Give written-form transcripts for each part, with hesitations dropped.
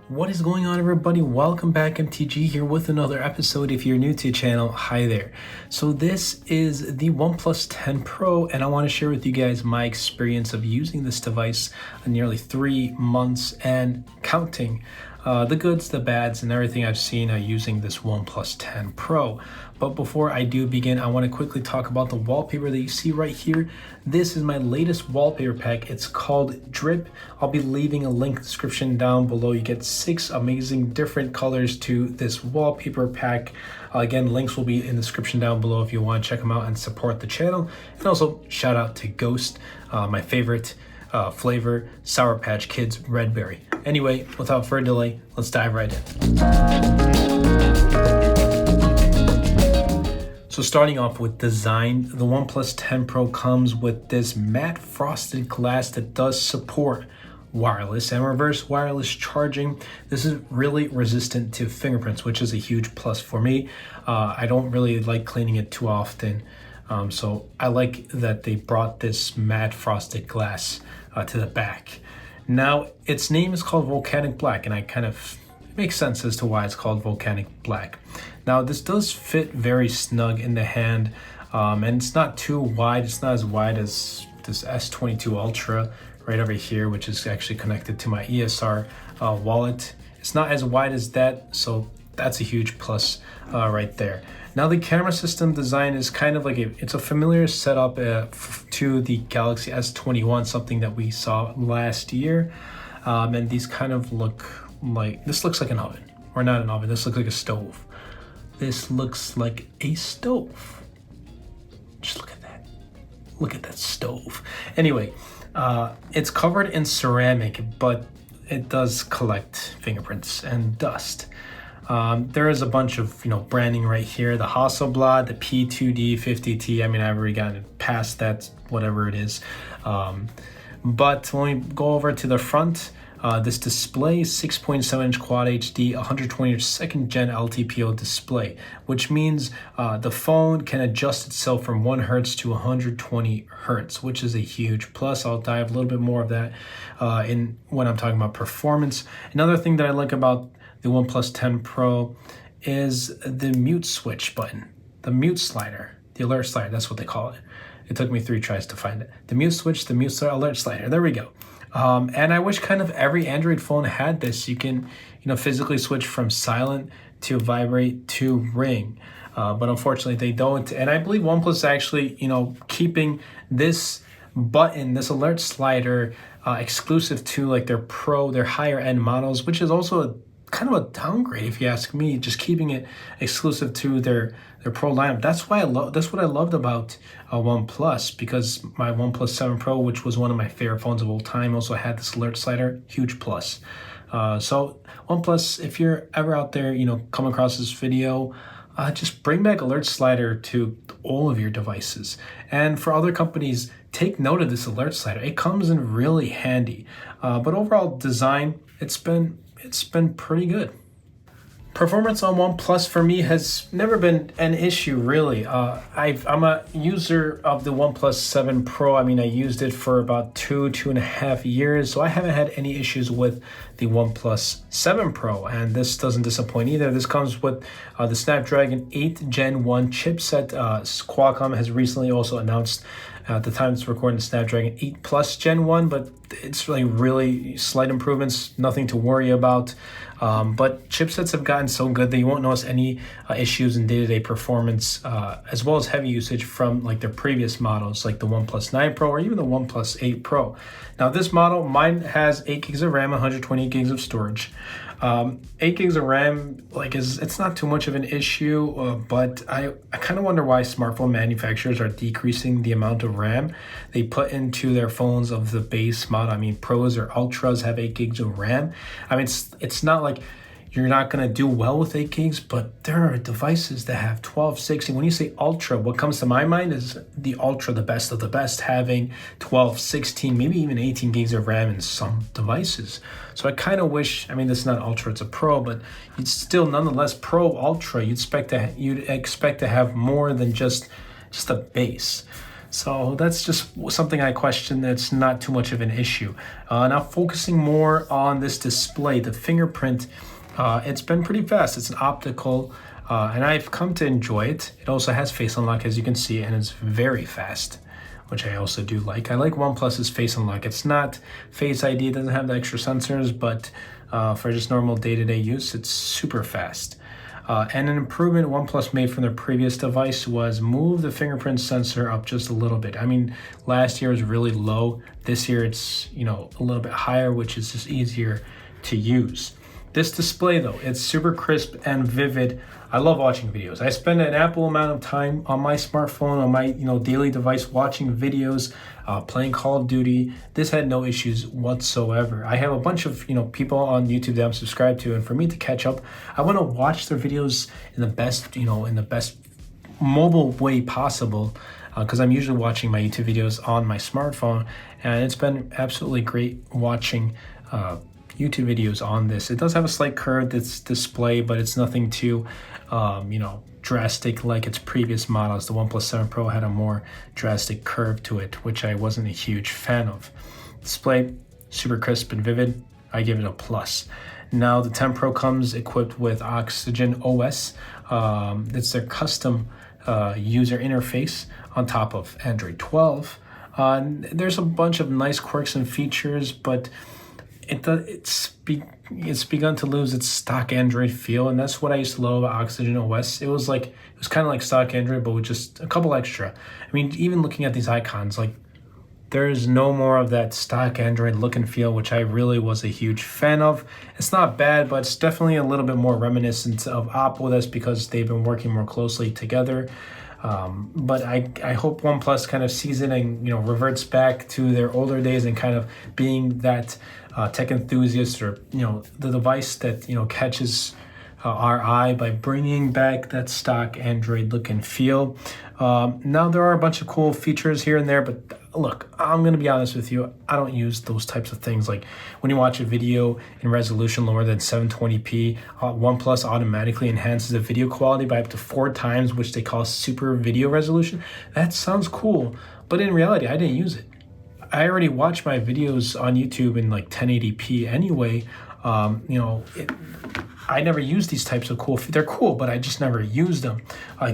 What is going on, everybody? Welcome back. MTG here with another episode. If you're new to the channel, hi there. So this is the OnePlus 10 Pro, and I want to share with you guys my experience of using this device in nearly 3 months and counting. The goods, the bads, and everything I've seen using this OnePlus 10 Pro. But before I do begin, I want to quickly talk about the wallpaper that you see right here. This is my latest wallpaper pack. It's called Drip. I'll be leaving a link description down below. You get 6 amazing different colors to this wallpaper pack. Again, links will be in the description down below if you want to check them out and support the channel. And also shout out to Ghost, my favorite flavor, Sour Patch Kids Red Berry. Anyway, without further delay, let's dive right in. So starting off with design, the OnePlus 10 Pro comes with this matte frosted glass that does support wireless and reverse wireless charging. This is really resistant to fingerprints, which is a huge plus for me. I don't really like cleaning it too often. So I like that they brought this matte frosted glass to the back. Now, its name is called Volcanic Black, and it makes sense as to why it's called Volcanic Black. Now, this does fit very snug in the hand, and it's not too wide. It's not as wide as this S22 Ultra right over here, which is actually connected to my ESR wallet. It's not as wide as that, so that's a huge plus right there. Now, the camera system design is kind of like it's a familiar setup to the Galaxy S21, something that we saw last year. And these kind of look like, this looks like an oven, or not an oven, this looks like a stove. This looks like a stove. Just look at that. Look at that stove. Anyway, it's covered in ceramic, but it does collect fingerprints and dust. There is a bunch of branding right here. The Hasselblad, the P2D 50T. I mean, I've already gotten past that, whatever it is. But when we go over to the front, this display is 6.7-inch Quad HD, 120-inch second gen LTPO display, which means the phone can adjust itself from 1 Hz to 120 Hz, which is a huge plus. I'll dive a little bit more of that when I'm talking about performance. Another thing that I like about the OnePlus 10 Pro is the mute switch button, the mute slider, the alert slider, that's what they call it. It took me 3 tries to find it. The mute switch, the mute alert slider, there we go. And I wish kind of every Android phone had this. You can, physically switch from silent to vibrate to ring. But unfortunately they don't. And I believe OnePlus is actually, keeping this button, this alert slider, exclusive to like their higher end models, which is also kind of a downgrade if you ask me, just keeping it exclusive to their Pro lineup. That's what I loved about OnePlus, because my OnePlus 7 Pro, which was one of my favorite phones of all time, also had this alert slider. Huge plus. So OnePlus, if you're ever out there, come across this video, just bring back alert slider to all of your devices. And for other companies, take note of this alert slider. It comes in really handy. But overall design, it's been pretty good. Performance on OnePlus for me has never been an issue, really. I'm a user of the OnePlus 7 Pro. I mean, I used it for about 2.5 years, so I haven't had any issues with the OnePlus 7 Pro, and this doesn't disappoint either. This comes with the Snapdragon 8 Gen 1 chipset. Qualcomm has recently also announced, at the time it's recording, the Snapdragon 8 Plus Gen 1, but it's really slight improvements, nothing to worry about. But chipsets have gotten so good that you won't notice any issues in day-to-day performance, as well as heavy usage from like their previous models, like the OnePlus 9 Pro or even the OnePlus 8 Pro. Now this model, mine has 8 gigs of RAM, 128 gigs of storage. 8 gigs of RAM, it's not too much of an issue, but I kind of wonder why smartphone manufacturers are decreasing the amount of RAM they put into their phones of the base model. I mean, Pros or Ultras have 8 gigs of RAM. I mean, it's not like you're not going to do well with 8 gigs, but there are devices that have 12, 16. When you say Ultra, what comes to my mind is the Ultra, the best of the best, having 12, 16, maybe even 18 gigs of RAM in some devices. So I kind of wish, I mean, this is not Ultra, it's a Pro, but it's still nonetheless Pro, Ultra. You'd expect to have more than just a base. So that's just something I question. That's not too much of an issue. Now focusing more on this display, the fingerprint, it's been pretty fast. It's an optical, and I've come to enjoy it. It also has face unlock, as you can see, and it's very fast, which I also do like. I like OnePlus's face unlock. It's not Face ID, it doesn't have the extra sensors, but for just normal day-to-day use, it's super fast. And an improvement OnePlus made from their previous device was move the fingerprint sensor up just a little bit. I mean, last year was really low. This year it's, a little bit higher, which is just easier to use. This display though, it's super crisp and vivid. I love watching videos. I spend an ample amount of time on my smartphone, on my daily device, watching videos, playing Call of Duty. This had no issues whatsoever. I have a bunch of people on YouTube that I'm subscribed to, and for me to catch up, I want to watch their videos in the best mobile way possible, because I'm usually watching my YouTube videos on my smartphone, and it's been absolutely great watching YouTube videos on this. It does have a slight curve, this display, but it's nothing too drastic like its previous models. The OnePlus 7 Pro had a more drastic curve to it, which I wasn't a huge fan of. Display, super crisp and vivid. I give it a plus. Now the 10 Pro comes equipped with Oxygen OS. It's their custom user interface on top of Android 12. There's a bunch of nice quirks and features, but it's begun to lose its stock Android feel, and that's what I used to love about Oxygen OS. It was kind of like stock Android, but with just a couple extra. I mean, even looking at these icons, there's no more of that stock Android look and feel, which I really was a huge fan of. It's not bad, but it's definitely a little bit more reminiscent of Oppo. That's because they've been working more closely together. But I hope OnePlus kind of sees it and reverts back to their older days and kind of being that tech enthusiast, or the device that catches our eye by bringing back that stock Android look and feel. Now there are a bunch of cool features here and there, but look, I'm gonna be honest with you, I don't use those types of things. Like when you watch a video in resolution lower than 720p, OnePlus automatically enhances the video quality by up to 4 times, which they call super video resolution. That sounds cool, but in reality, I didn't use it. I already watch my videos on YouTube in 1080p anyway. I never use these types of they're cool, but I just never use them.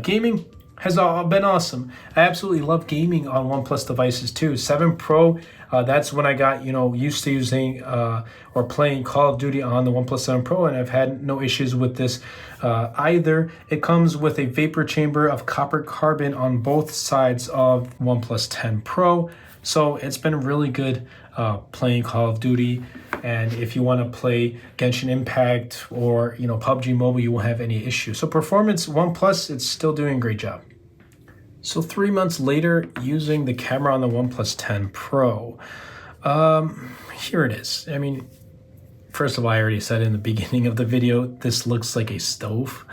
Gaming has been awesome. I absolutely love gaming on OnePlus devices too. 7 Pro, that's when I got used to using or playing Call of Duty on the OnePlus 7 Pro, and I've had no issues with this either. It comes with a vapor chamber of copper carbon on both sides of OnePlus 10 Pro. So it's been really good playing Call of Duty, and if you want to play Genshin Impact or PUBG Mobile, you won't have any issues. So performance, OnePlus, it's still doing a great job. So 3 months later, using the camera on the OnePlus 10 Pro, here it is. I mean, first of all, I already said in the beginning of the video, this looks like a stove.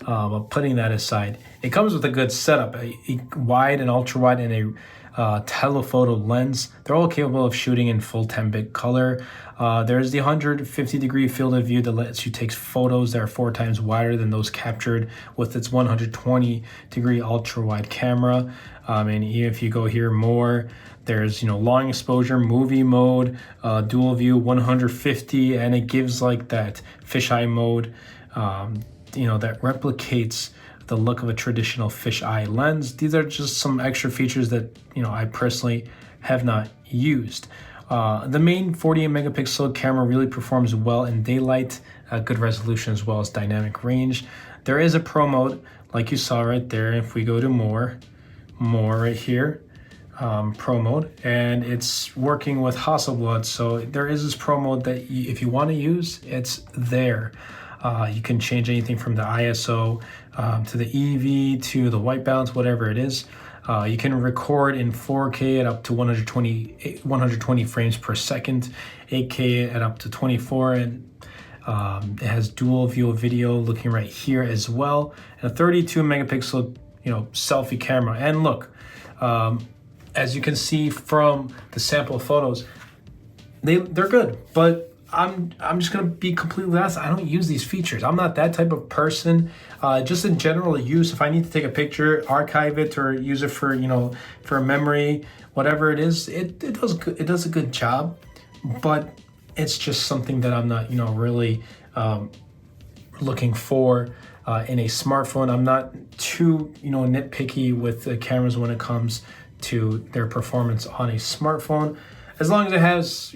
But putting that aside, it comes with a good setup, a wide and ultra wide and a telephoto lens. They're all capable of shooting in full 10-bit color. There's the 150-degree field of view that lets you take photos that are 4 times wider than those captured with its 120-degree ultra-wide camera. And if you go here more, there's long exposure, movie mode, dual view, 150, and it gives that fisheye mode, that replicates the look of a traditional fisheye lens. These are just some extra features that I personally have not used. The main 48 megapixel camera really performs well in daylight, good resolution as well as dynamic range. There is a pro mode, like you saw right there. If we go to more right here, pro mode, and it's working with Hasselblad. So there is this pro mode that if you want to use, it's there. You can change anything from the ISO to the EV to the white balance, whatever it is. You can record in 4K at up to 120 frames per second, 8K at up to 24, and it has dual view of video looking right here as well, and a 32 megapixel selfie camera. And look, as you can see from the sample photos, they're good, but I'm just gonna be completely honest. I don't use these features. I'm not that type of person. Just in general use, if I need to take a picture, archive it, or use it for for a memory, whatever it is, it does a good job. But it's just something that I'm not really looking for in a smartphone. I'm not too nitpicky with the cameras when it comes to their performance on a smartphone, as long as it has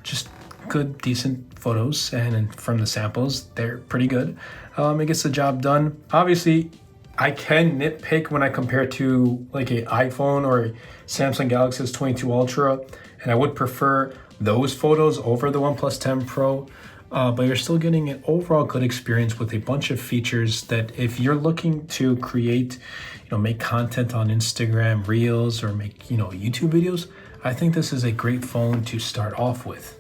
just good decent photos, and from the samples they're pretty good. It gets the job done. Obviously I can nitpick when I compare to like a iPhone or a Samsung Galaxy S22 Ultra, and I would prefer those photos over the OnePlus 10 Pro. But you're still getting an overall good experience with a bunch of features that if you're looking to create, make content on Instagram Reels or make, YouTube videos, I think this is a great phone to start off with.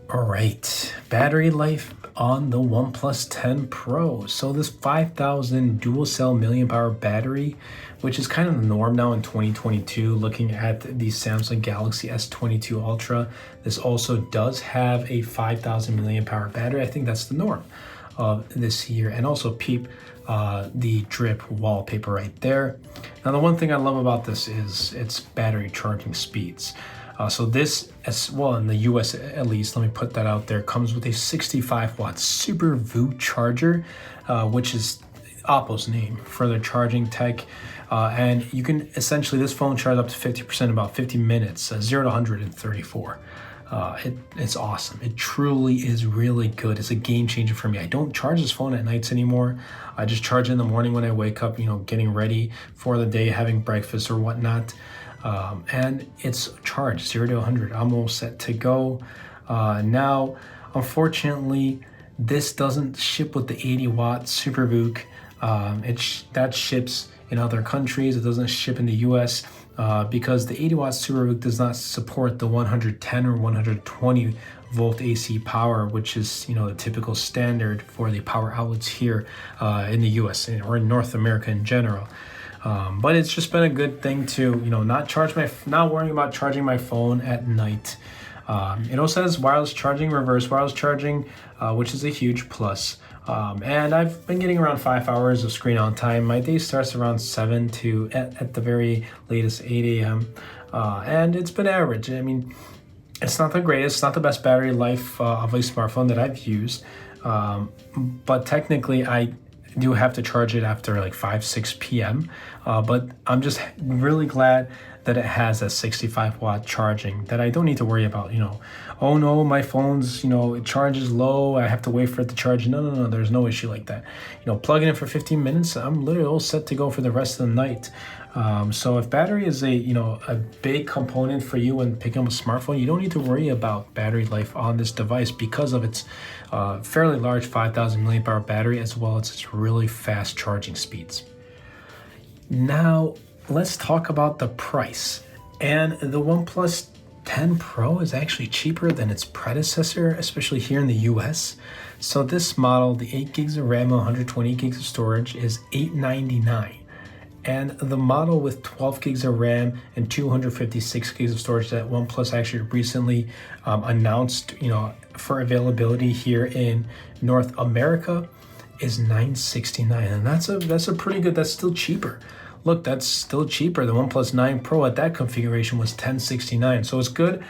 All right, battery life on the OnePlus 10 Pro. So this 5,000 dual cell milliamp hour battery, which is kind of the norm now in 2022, looking at the Samsung Galaxy S22 Ultra. This also does have a 5,000 milliamp hour battery. I think that's the norm of this year. And also peep the drip wallpaper right there. Now, the one thing I love about this is its battery charging speeds. So this, as well in the US at least, let me put that out there, comes with a 65 watt Super VOO charger, which is Oppo's name for their charging tech. And you can essentially, this phone charge up to 50% in about 50 minutes, 0 to 100 in 34. It's awesome. It truly is really good. It's a game changer for me. I don't charge this phone at nights anymore. I just charge it in the morning when I wake up, getting ready for the day, having breakfast or whatnot. And it's charged 0 to 100. I'm all set to go. Now, unfortunately, this doesn't ship with the 80 watt Super VOOC. That ships in other countries. It doesn't ship in the US because the 80 watt Super VOOC does not support the 110 or 120 volt AC power, which is the typical standard for the power outlets here in the US or in North America in general. But it's just been a good thing to not worrying about charging my phone at night. It also has wireless charging, reverse wireless charging, which is a huge plus. And I've been getting around 5 hours of screen on time. My day starts around 7 to at the very latest 8 a.m. And it's been average. I mean, it's not the greatest, not the best battery life of a smartphone that I've used. But technically I do have to charge it after like 5-6 p.m. But I'm just really glad that it has a 65 watt charging, that I don't need to worry about, oh no, my phone's, it charges low, I have to wait for it to charge. No, there's no issue like that. Plugging in for 15 minutes, I'm literally all set to go for the rest of the night. So if battery is a big component for you when picking up a smartphone, you don't need to worry about battery life on this device because of its fairly large 5,000 milliamp hour battery, as well as its really fast charging speeds. Now, let's talk about the price. And the OnePlus 10 Pro is actually cheaper than its predecessor, especially here in the US. So this model, the 8 gigs of RAM and 120 gigs of storage, is $899. And the model with 12 gigs of RAM and 256 gigs of storage that OnePlus actually recently announced, for availability here in North America is $969. And that's a pretty good, that's still cheaper. Look, that's still cheaper. The OnePlus 9 Pro at that configuration was $1069. So it's good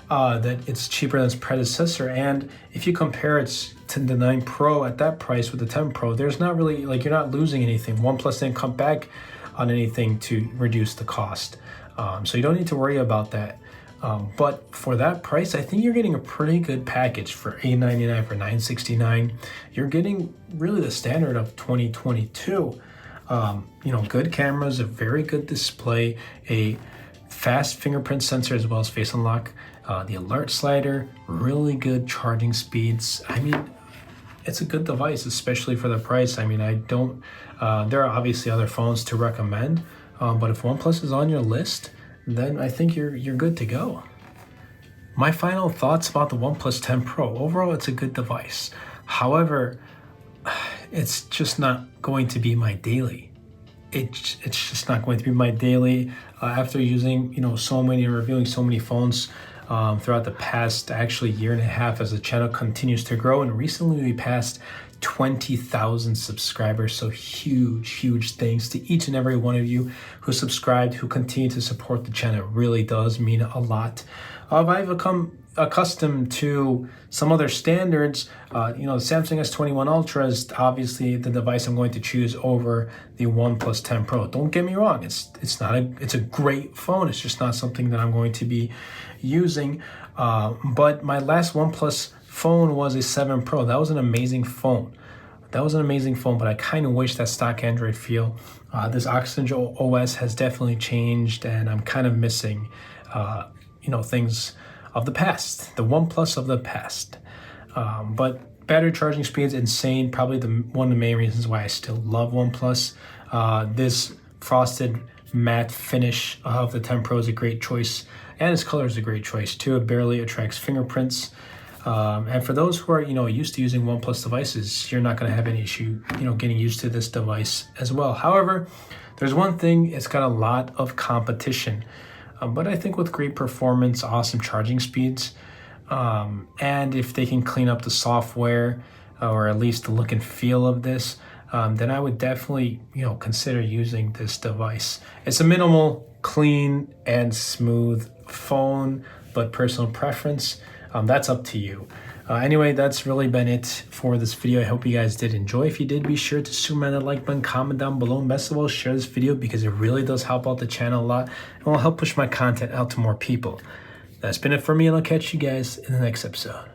that it's cheaper than its predecessor. And if you compare it to the 9 Pro at that price with the 10 Pro, there's not really, you're not losing anything. OnePlus didn't come back on anything to reduce the cost. So you don't need to worry about that. But for that price, I think you're getting a pretty good package for $899 for $969. You're getting really the standard of 2022. Good cameras, a very good display, a fast fingerprint sensor as well as face unlock, the alert slider, really good charging speeds. I mean, it's a good device, especially for the price. I mean, there are obviously other phones to recommend, but if OnePlus is on your list, then I think you're good to go. My final thoughts about the OnePlus 10 Pro. Overall, it's a good device. However, it's just not going to be my daily. It's just not going to be my daily. After using so many and reviewing so many phones throughout the past actually year and a half as the channel continues to grow, and recently we passed 20,000 subscribers. So huge thanks to each and every one of you who subscribed, who continue to support the channel. It really does mean a lot. I've become accustomed to some other standards. The Samsung S21 Ultra is obviously the device I'm going to choose over the OnePlus 10 Pro. Don't get me wrong, it's a great phone. It's just not something that I'm going to be using. But my last OnePlus phone was a 7 Pro. That was an amazing phone. But I kind of wish that stock Android feel. This Oxygen OS has definitely changed, and I'm kind of missing, things of the past, the OnePlus of the past. But battery charging speed is insane. Probably one of the main reasons why I still love OnePlus. This frosted matte finish of the 10 Pro is a great choice, and its color is a great choice too. It barely attracts fingerprints. And for those who are, used to using OnePlus devices, you're not going to have any issue, getting used to this device as well. However, there's one thing, it's got a lot of competition. But I think with great performance, awesome charging speeds, and if they can clean up the software, or at least the look and feel of this, then I would definitely, consider using this device. It's a minimal, clean, and smooth phone, but personal preference, that's up to you. Anyway, that's really been it for this video. I hope you guys did enjoy. If you did, be sure to smash that like button, comment down below, and best of all, share this video because it really does help out the channel a lot and will help push my content out to more people. That's been it for me, and I'll catch you guys in the next episode.